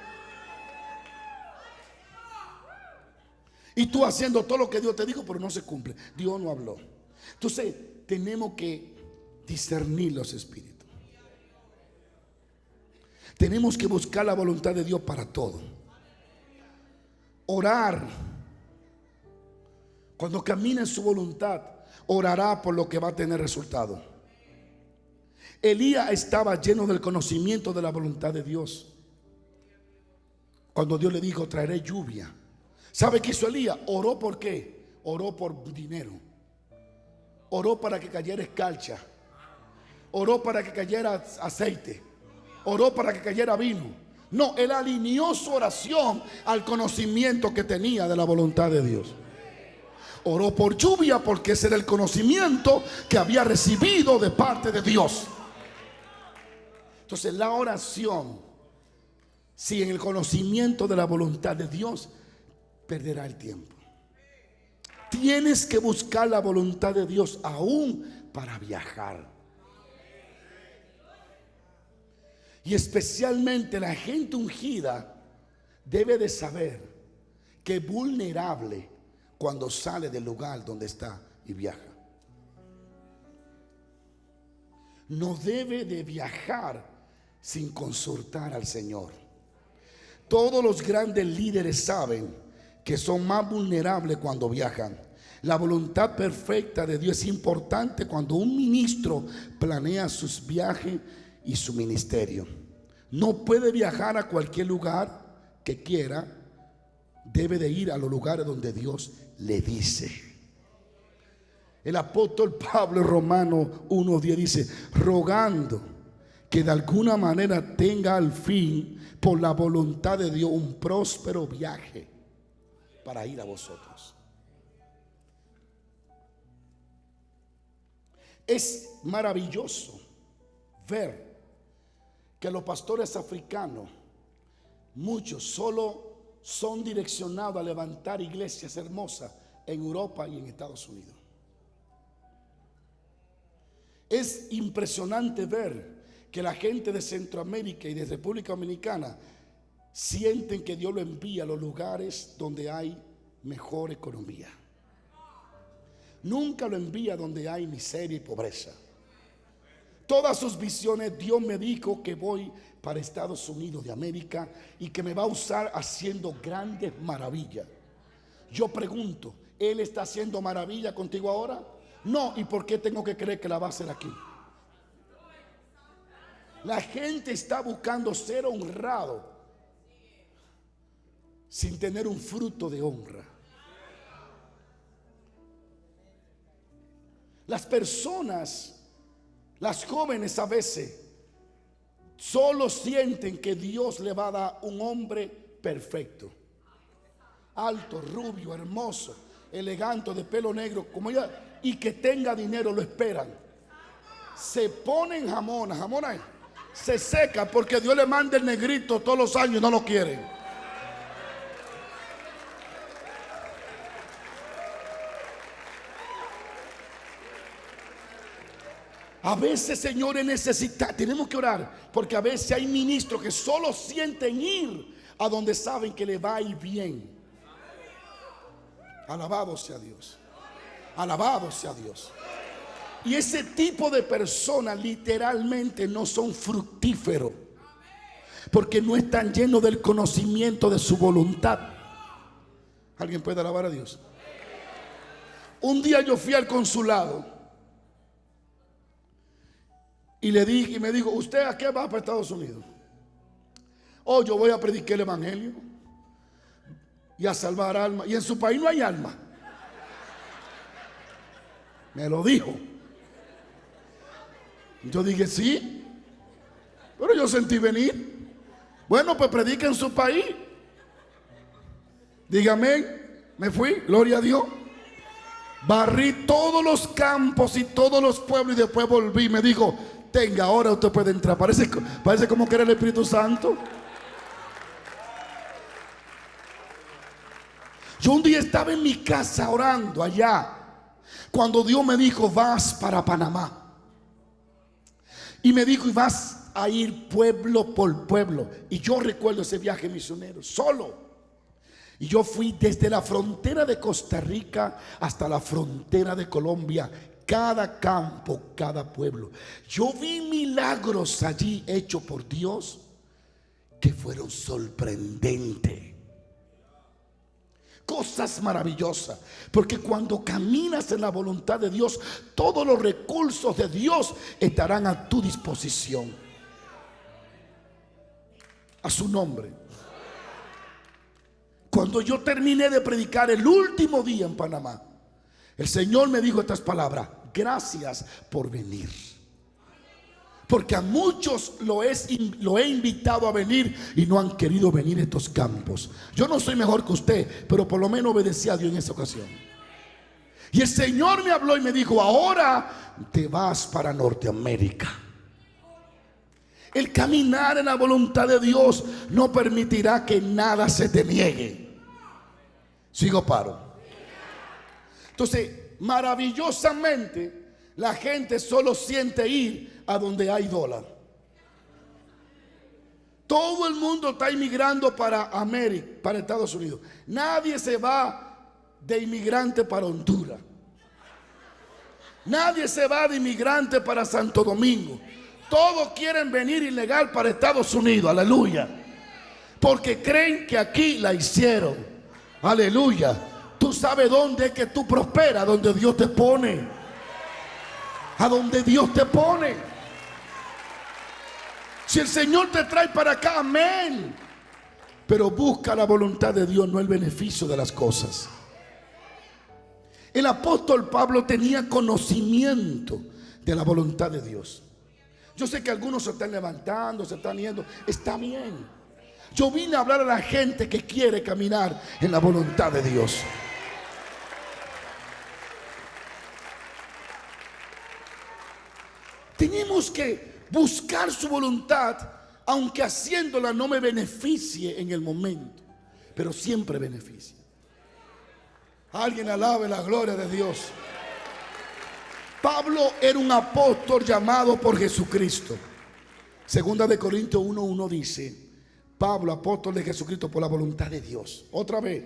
Y tú haciendo todo lo que Dios te dijo, pero no se cumple. Dios no habló. Entonces tenemos que discernir los espíritus. Tenemos que buscar la voluntad de Dios para todo. Orar. Cuando camina en su voluntad, orará por lo que va a tener resultado. Elías estaba lleno del conocimiento de la voluntad de Dios. Cuando Dios le dijo: traeré lluvia. ¿Sabe qué hizo Elías? Oró. ¿Por qué? Oró por dinero. Oró para que cayera escarcha. Oró para que cayera aceite. Oró para que cayera vino. No, él alineó su oración al conocimiento que tenía de la voluntad de Dios. Oró por lluvia porque ese era el conocimiento que había recibido de parte de Dios. Entonces la oración, si en el conocimiento de la voluntad de Dios, perderá el tiempo. Tienes que buscar la voluntad de Dios aún para viajar. Y especialmente la gente ungida debe de saber que es vulnerable cuando sale del lugar donde está y viaja. No debe de viajar sin consultar al Señor. Todos los grandes líderes saben que son más vulnerables cuando viajan. La voluntad perfecta de Dios es importante cuando un ministro planea sus viajes y su ministerio. No puede viajar a cualquier lugar que quiera. Debe de ir a los lugares donde Dios le dice. El apóstol Pablo en Romanos 1:10 dice: rogando que de alguna manera tenga al fin, por la voluntad de Dios, un próspero viaje para ir a vosotros. Es maravilloso ver que los pastores africanos, muchos solo son direccionados a levantar iglesias hermosas en Europa y en Estados Unidos. Es impresionante ver que la gente de Centroamérica y de República Dominicana sienten que Dios lo envía a los lugares donde hay mejor economía. Nunca lo envía donde hay miseria y pobreza. Todas sus visiones, Dios me dijo que voy para Estados Unidos de América y que me va a usar haciendo grandes maravillas. Yo pregunto, ¿Él está haciendo maravilla contigo ahora? No, ¿y por qué tengo que creer que la va a hacer aquí? La gente está buscando ser honrado sin tener un fruto de honra. Las personas, las jóvenes a veces solo sienten que Dios le va a dar un hombre perfecto, alto, rubio, hermoso, elegante, de pelo negro como ella, y que tenga dinero. Lo esperan. Se ponen jamona, se seca porque Dios le manda el negrito todos los años y no lo quieren. A veces, señores, tenemos que orar, porque a veces hay ministros que solo sienten ir a donde saben que le va a ir bien. Alabado sea Dios. Alabado sea Dios. Y ese tipo de personas literalmente no son fructíferos, porque no están llenos del conocimiento de su voluntad. ¿Alguien puede alabar a Dios? Un día yo fui al consulado y le dije, y me dijo: ¿usted a qué va para Estados Unidos? Oh, yo voy a predicar el evangelio y a salvar almas. Y en su país no hay alma. Me lo dijo. Yo dije: sí, pero yo sentí venir. Bueno, pues predica en su país. Dígame. Me fui, gloria a Dios. Barrí todos los campos y todos los pueblos y después volví. Me dijo: Tenga, ahora usted puede entrar. Parece como que era el Espíritu Santo. Yo un día estaba en mi casa orando allá, cuando Dios me dijo: vas para Panamá. Y me dijo: y vas a ir pueblo por pueblo. Y yo recuerdo ese viaje misionero, solo. Y yo fui desde la frontera de Costa Rica hasta la frontera de Colombia. Cada campo, cada pueblo. Yo vi milagros allí hechos por Dios que fueron sorprendentes. Cosas maravillosas. Porque cuando caminas en la voluntad de Dios, todos los recursos de Dios estarán a tu disposición. A su nombre. Cuando yo terminé de predicar el último día en Panamá, el Señor me dijo estas palabras: gracias por venir. Porque a muchos lo he invitado a venir y no han querido venir a estos campos. Yo no soy mejor que usted, pero por lo menos obedecí a Dios en esa ocasión. Y el Señor me habló y me dijo: ahora te vas para Norteamérica. El caminar en la voluntad de Dios no permitirá que nada se te niegue. Sigo paro. Entonces, maravillosamente, la gente solo siente ir a donde hay dólar. Todo el mundo está inmigrando para América, para Estados Unidos. Nadie se va de inmigrante para Honduras. Nadie se va de inmigrante para Santo Domingo. Todos quieren venir ilegal para Estados Unidos. Aleluya. Porque creen que aquí la hicieron. Aleluya. Tú sabes dónde es que tú prosperas. Donde Dios te pone. A donde Dios te pone. Si el Señor te trae para acá, amén. Pero busca la voluntad de Dios, no el beneficio de las cosas. El apóstol Pablo tenía conocimiento de la voluntad de Dios. Yo sé que algunos se están levantando, se están yendo. Está bien. Yo vine a hablar a la gente que quiere caminar en la voluntad de Dios. Tenemos que buscar su voluntad, aunque haciéndola no me beneficie en el momento, pero siempre beneficia. Alguien alabe la gloria de Dios. Pablo era un apóstol llamado por Jesucristo. Segunda de Corintios 1:1 dice: Pablo, apóstol de Jesucristo por la voluntad de Dios. Otra vez,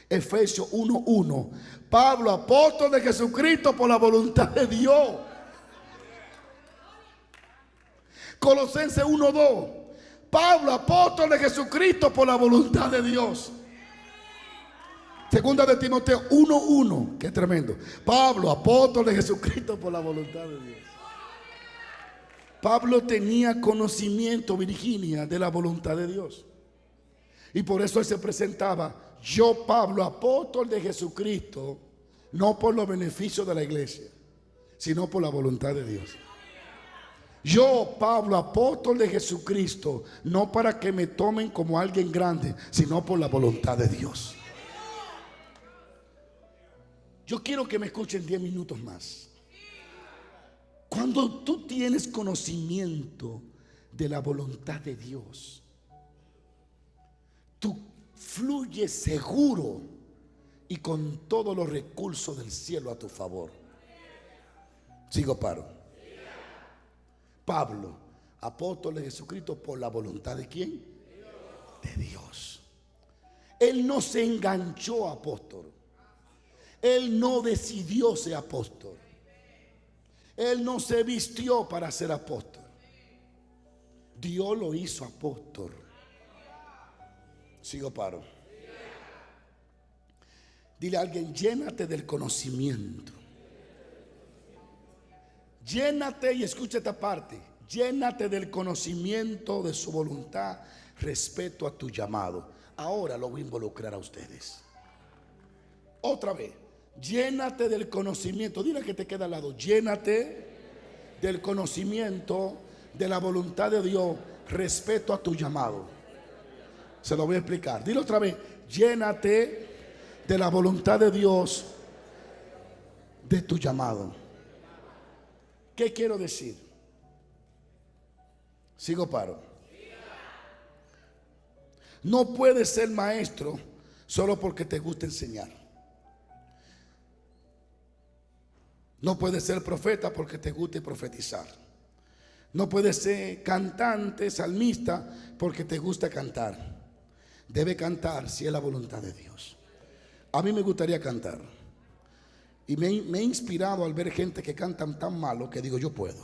Efesios 1:1. Pablo, apóstol de Jesucristo por la voluntad de Dios. Colosenses 1:2. Pablo, apóstol de Jesucristo por la voluntad de Dios. Segunda de Timoteo 1:1. Qué tremendo. Pablo, apóstol de Jesucristo por la voluntad de Dios. Pablo tenía conocimiento, Virginia, de la voluntad de Dios. Y por eso él se presentaba: yo, Pablo, apóstol de Jesucristo, no por los beneficios de la iglesia, sino por la voluntad de Dios. Yo, Pablo, apóstol de Jesucristo, no para que me tomen como alguien grande, sino por la voluntad de Dios. Yo quiero que me escuchen 10 minutos más. Cuando tú tienes conocimiento de la voluntad de Dios, tú fluyes seguro y con todos los recursos del cielo a tu favor. Sigo paro. Pablo, apóstol de Jesucristo por la voluntad de ¿quién? De Dios. Él no se enganchó a apóstol. Él no decidió ser apóstol. Él no se vistió para ser apóstol. Dios lo hizo apóstol. Sigo paro. Dile a alguien: llénate del conocimiento. Llénate, y escucha esta parte: llénate del conocimiento de su voluntad respecto a tu llamado. Ahora lo voy a involucrar a ustedes. Otra vez: llénate del conocimiento. Dile que te queda al lado: llénate del conocimiento de la voluntad de Dios respecto a tu llamado. Se lo voy a explicar. Dile otra vez: llénate de la voluntad de Dios de tu llamado. ¿Qué quiero decir? Sigo paro. No puedes ser maestro solo porque te gusta enseñar. No puedes ser profeta porque te guste profetizar. No puedes ser cantante, salmista porque te gusta cantar. Debe cantar si es la voluntad de Dios. A mí me gustaría cantar. Y me he inspirado al ver gente que cantan tan malo que digo, yo puedo.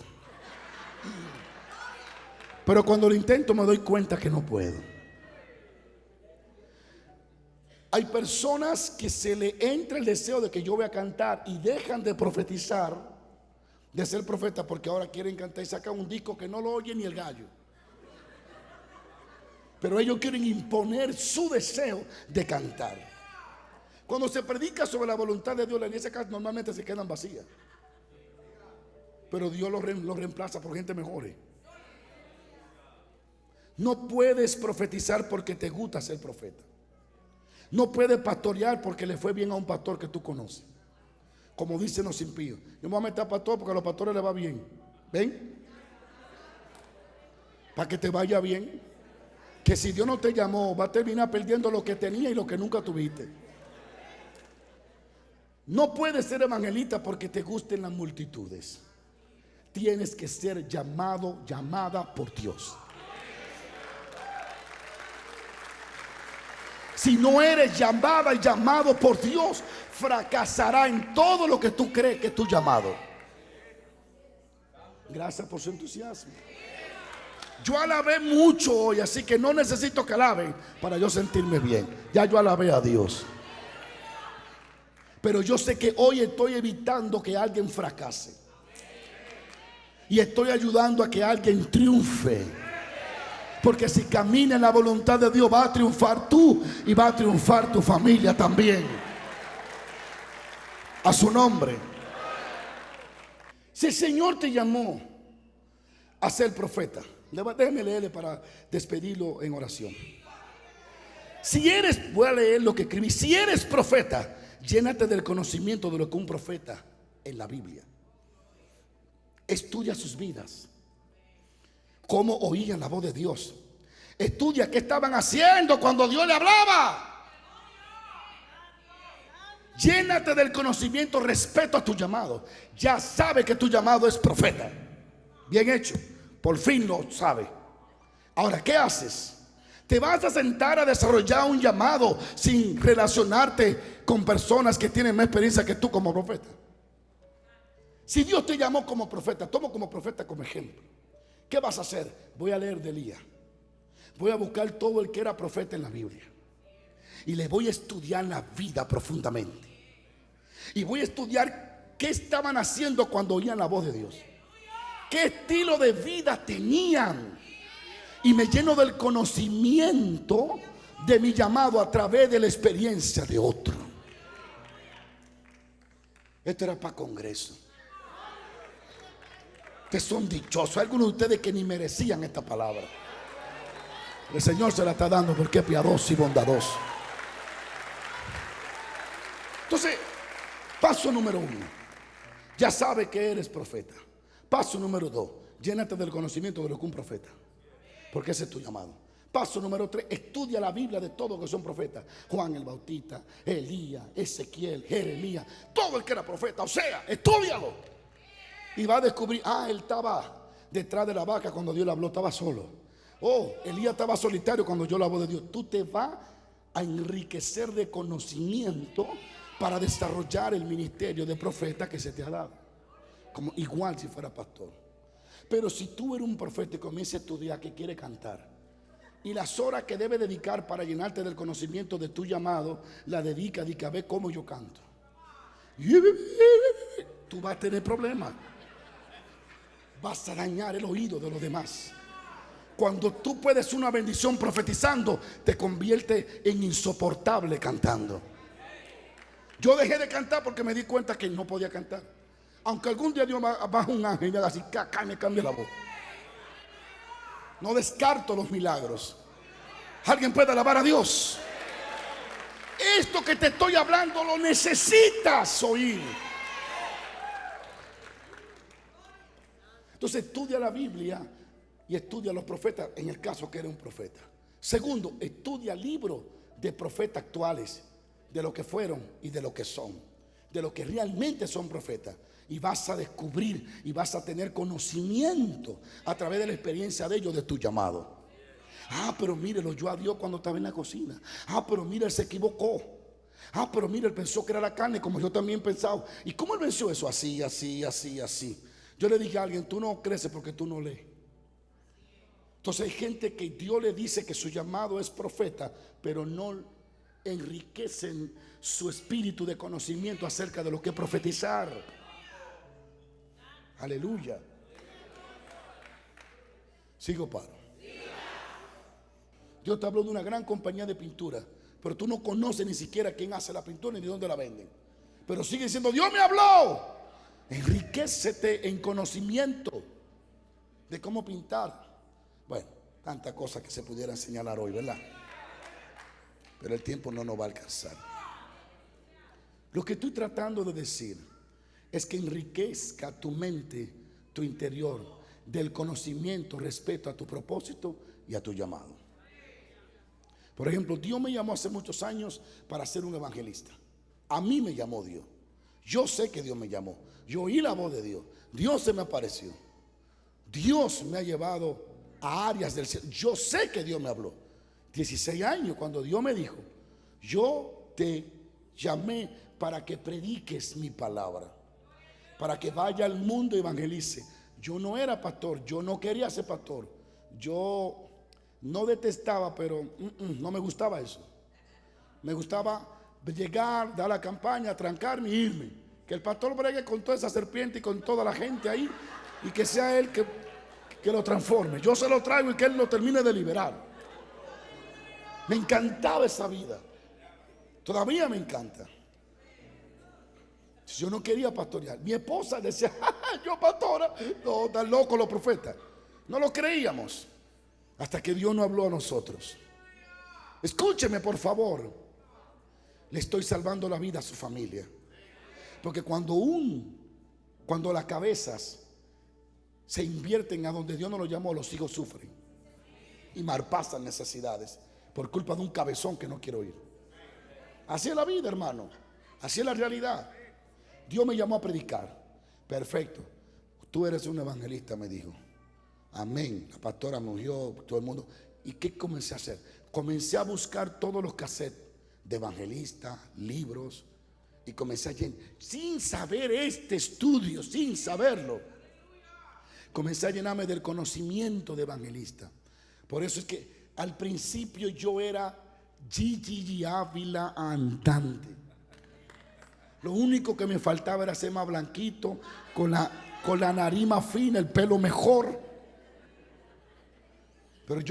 Pero cuando lo intento me doy cuenta que no puedo. Hay personas que se le entra el deseo de que yo voy a cantar y dejan de profetizar, de ser profeta, porque ahora quieren cantar y sacan un disco que no lo oye ni el gallo. Pero ellos quieren imponer su deseo de cantar. Cuando se predica sobre la voluntad de Dios, las iglesias normalmente se quedan vacías. Pero Dios lo reemplaza por gente mejor. No puedes profetizar porque te gusta ser profeta. No puedes pastorear porque le fue bien a un pastor que tú conoces. Como dicen los impíos. Yo me voy a meter a pastor porque a los pastores les va bien. ¿Ven? Para que te vaya bien. Que si Dios no te llamó, va a terminar perdiendo lo que tenía y lo que nunca tuviste. No puedes ser evangelista porque te gusten las multitudes. Tienes que ser llamado, llamada por Dios. Si no eres llamada y llamado por Dios, fracasará en todo lo que tú crees que es tu llamado. Gracias por su entusiasmo. Yo alabé mucho hoy, así que no necesito que alaben para yo sentirme bien. Ya yo alabé a Dios. Pero yo sé que hoy estoy evitando que alguien fracase. Y estoy ayudando a que alguien triunfe. Porque si camina en la voluntad de Dios, va a triunfar tú y va a triunfar tu familia también. A su nombre. Si el Señor te llamó a ser profeta, déjeme leerle para despedirlo en oración. Si eres, voy a leer lo que escribí. Si eres profeta, llénate del conocimiento de lo que un profeta en la Biblia. Estudia sus vidas. Cómo oían la voz de Dios. Estudia qué estaban haciendo cuando Dios le hablaba. Llénate del conocimiento respecto a tu llamado. Ya sabe que tu llamado es profeta. Bien hecho. Por fin lo sabe. Ahora, ¿qué haces? ¿Te vas a sentar a desarrollar un llamado sin relacionarte con personas que tienen más experiencia que tú como profeta? Si Dios te llamó como profeta, tomo como profeta como ejemplo. ¿Qué vas a hacer? Voy a leer de Elías. Voy a buscar todo el que era profeta en la Biblia. Y le voy a estudiar la vida profundamente. Y voy a estudiar qué estaban haciendo cuando oían la voz de Dios. ¿Qué estilo de vida tenían? Y me lleno del conocimiento de mi llamado a través de la experiencia de otro. Esto era para congreso. Ustedes son dichosos. Hay algunos de ustedes que ni merecían esta palabra. El Señor se la está dando porque es piadoso y bondadoso. Entonces, paso número 1. Ya sabe que eres profeta. Paso número 2. Llénate del conocimiento de lo que un profeta. Porque ese es tu llamado. Paso número 3. Estudia la Biblia de todos que son profetas. Juan el Bautista, Elías, Ezequiel, Jeremías. Todo el que era profeta. O sea, estúdialo. Y va a descubrir, él estaba detrás de la vaca cuando Dios le habló, estaba solo. Elías estaba solitario cuando yo la voz de Dios. Tú te vas a enriquecer de conocimiento para desarrollar el ministerio de profeta que se te ha dado. Como igual si fuera pastor. Pero si tú eres un profeta y comienzas a estudiar que quiere cantar, y las horas que debe dedicar para llenarte del conocimiento de tu llamado, la dedica a ver cómo yo canto, tú vas a tener problemas. Vas a dañar el oído de los demás. Cuando tú puedes una bendición profetizando, te convierte en insoportable cantando. Yo dejé de cantar porque me di cuenta que no podía cantar. Aunque algún día Dios baja un ángel y me haga así, me cambia la voz. No descarto los milagros. Alguien puede alabar a Dios. Esto que te estoy hablando lo necesitas oír. Entonces estudia la Biblia y estudia a los profetas, en el caso que eres un profeta. Segundo, estudia libros de profetas actuales, de lo que fueron y de lo que son, de lo que realmente son profetas. Y vas a descubrir y vas a tener conocimiento a través de la experiencia de ellos, de tu llamado. Ah, pero mire, lo oyó a Dios cuando estaba en la cocina. Ah, pero mire, él se equivocó. Ah, pero mire, él pensó que era la carne, como yo también pensaba. ¿Y cómo él venció eso? Así, así, así, así. Yo le dije a alguien, tú no creces porque tú no lees. Entonces hay gente que Dios le dice que su llamado es profeta, pero no enriquecen su espíritu de conocimiento acerca de lo que es profetizar. Aleluya. Sigo, paro. Dios te habló de una gran compañía de pintura, pero tú no conoces ni siquiera quién hace la pintura ni de dónde la venden. Pero sigue diciendo, Dios me habló. Enriquécete en conocimiento de cómo pintar. Bueno, tantas cosas que se pudieran señalar hoy, ¿verdad? Pero el tiempo no nos va a alcanzar. Lo que estoy tratando de decir es que enriquezca tu mente, tu interior, del conocimiento respecto a tu propósito y a tu llamado. Por ejemplo, Dios me llamó hace muchos años para ser un evangelista. A mí me llamó Dios. Yo sé que Dios me llamó. Yo oí la voz de Dios. Dios se me apareció. Dios me ha llevado a áreas del cielo. Yo sé que Dios me habló. 16 años cuando Dios me dijo, yo te llamé para que prediques mi palabra, para que vaya al mundo y evangelice. Yo no era pastor, yo no quería ser pastor. Yo no detestaba, pero no me gustaba eso. Me gustaba llegar, dar la campaña, trancarme y irme. Que el pastor bregue con toda esa serpiente y con toda la gente ahí, y que sea él que lo transforme. Yo se lo traigo y que él lo termine de liberar. Me encantaba esa vida. Todavía me encanta. Yo no quería pastorear. Mi esposa decía, yo pastora. No, están locos los profetas. No lo creíamos. Hasta que Dios no habló a nosotros. Escúcheme, por favor. Le estoy salvando la vida a su familia. Porque cuando las cabezas se invierten a donde Dios no lo llamó, los hijos sufren y malpasan necesidades por culpa de un cabezón que no quiere oír. Así es la vida, hermano. Así es la realidad. Dios me llamó a predicar. Perfecto. Tú eres un evangelista, me dijo. Amén. La pastora me ungió, todo el mundo. ¿Y qué comencé a hacer? Comencé a buscar todos los cassettes de evangelistas, libros, y comencé a llenar, sin saber este estudio, sin saberlo. Comencé a llenarme del conocimiento de evangelista. Por eso es que al principio yo era Gigi Ávila andante. Lo único que me faltaba era ser más blanquito, con la nariz más fina, el pelo mejor. Pero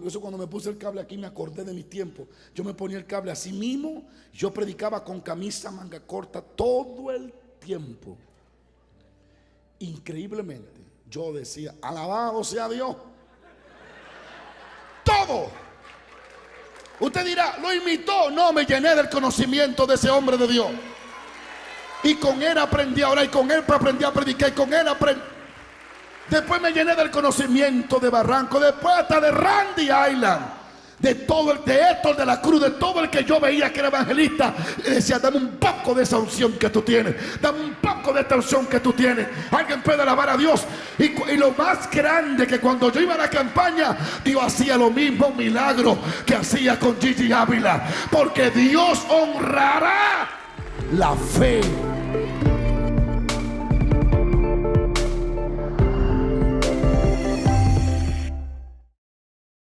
eso cuando me puse el cable aquí me acordé de mi tiempo. Yo me ponía el cable así mismo. Yo predicaba con camisa manga corta todo el tiempo. Increíblemente, yo decía, alabado sea Dios. Todo. Usted dirá, ¿lo imitó? No, me llené del conocimiento de ese hombre de Dios. Y con él aprendí a orar, y con él aprendí a predicar, y con él aprendí. Después me llené del conocimiento de Barranco, después hasta de Randy Island, de todo el de Héctor de la Cruz, de todo el que yo veía que era evangelista. Y decía, dame un poco de esa unción que tú tienes, dame un poco de esta unción que tú tienes. Alguien puede alabar a Dios. Y lo más grande, que cuando yo iba a la campaña, Dios hacía lo mismo milagro que hacía con Gigi Ávila, porque Dios honrará la fe